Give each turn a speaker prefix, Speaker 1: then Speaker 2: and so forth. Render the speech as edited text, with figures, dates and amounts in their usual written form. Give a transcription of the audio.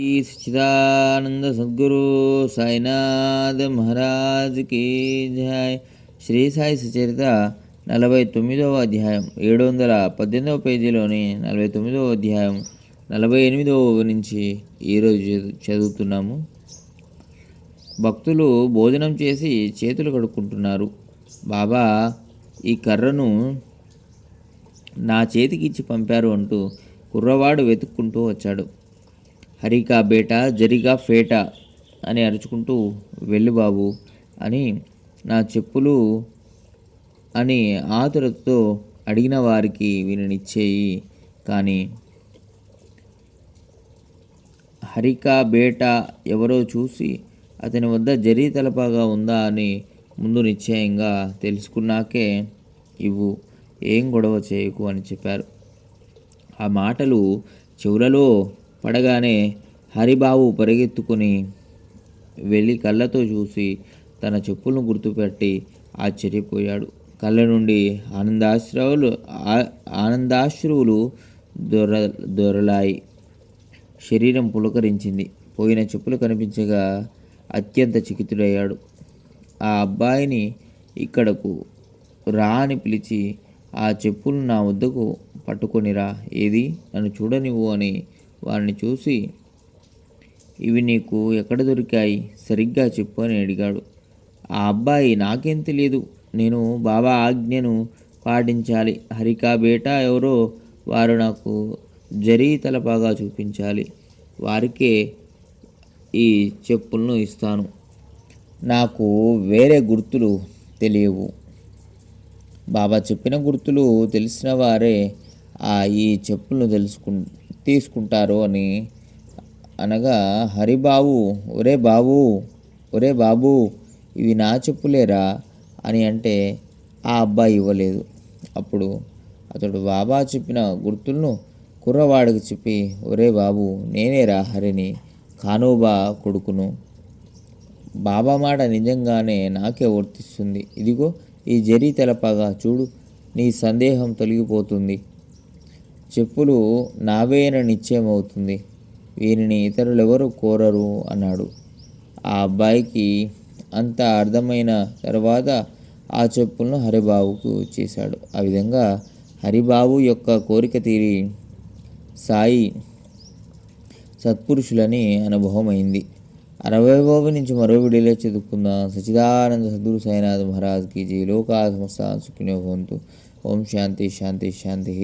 Speaker 1: ఈ సచ్చిదానంద సద్గురు సాయినాథ్ మహారాజ్ కీ జై. శ్రీ సాయి సచరిత 49వ అధ్యాయం 718వ పేజీలోని 49వ అధ్యాయం 48వ నుంచి ఈరోజు చదువుతున్నాము. భక్తులు భోజనం చేసి చేతులు కడుక్కుంటున్నారు. బాబా ఈ కర్రను నా చేతికి ఇచ్చి పంపారు అంటూ కుర్రవాడు వెతుక్కుంటూ వచ్చాడు. హరికా బేటా జరిగా ఫేటా అని అరుచుకుంటూ వెళ్ళు బాబు అని నా చెప్పులు అని ఆతురతతో అడిగిన వారికి వీనినిచ్చేయి. కానీ హరికా బేటా ఎవరో చూసి అతని వద్ద జరీ తలపాగా ఉందా అని ముందు నిశ్చయంగా తెలుసుకున్నాకే ఇవ్వు, ఏం గొడవ చేయకు అని చెప్పారు. ఆ మాటలు చెవులలో పడగానే హరిబాబు పరిగెత్తుకుని వెళ్ళి కళ్ళతో చూసి తన చెప్పులను గుర్తుపెట్టి ఆశ్చర్యపోయాడు. కళ్ళ నుండి ఆనందాశ్రువులు దొరలాయి. శరీరం పులకరించింది. పోయిన చెప్పులు కనిపించగా అత్యంత చకితుడయ్యాడు. ఆ అబ్బాయిని ఇక్కడకు రా అని పిలిచి ఆ చెప్పులు నా వద్దకు పట్టుకొనిరా, ఏది నన్ను చూడనివ్వు అని వారిని చూసి ఇవి నీకు ఎక్కడ దొరికాయి, సరిగ్గా చెప్పు అని అడిగాడు. ఆ అబ్బాయి నాకేం తెలియదు, నేను బాబా ఆజ్ఞను పాటించాలి. హరికా బేటా ఎవరో వారు నాకు జరీ తలపాగా చూపించాలి, వారికే ఈ చెప్పులను ఇస్తాను, నాకు వేరే గుర్తులు తెలియవు. బాబా చెప్పిన గుర్తులు తెలిసిన వారే ఈ చెప్పులను తీసుకుంటారు అని అనగా హరిబాబు ఒరే బాబు ఇవి నా చెప్పులేరా అని అంటే ఆ అబ్బాయి ఇవ్వలేదు. అప్పుడు అతడు బాబా చెప్పిన గుర్తులను కుర్రవాడికి చెప్పి, ఒరే బాబు నేనేరా హరిని, కానోబా కొడుకును. బాబా మాట నిజంగానే నాకే వర్తిస్తుంది. ఇదిగో ఈ జరీ తెలపగా చూడు, నీ సందేహం తొలగిపోతుంది, చెప్పులు నావేన నిశ్చయమవుతుంది, వీరిని ఇతరులెవరు కోరరు అన్నాడు. ఆ అబ్బాయికి అంత అర్థమైన తర్వాత ఆ చెప్పులను హరిబాబుకు చేశాడు. ఆ విధంగా హరిబాబు యొక్క కోరిక తీరి సాయి సత్పురుషులని అనుభవం అయింది. 60వ నుంచి మరో వీడియోలో చదువుకుందాం. సచ్చిదానంద సద్గురు సాయినాథ్ మహారాజ్ కీ జై. లోకా సమస్తా సుఖినో భవంతు. ఓం శాంతి శాంతి శాంతి.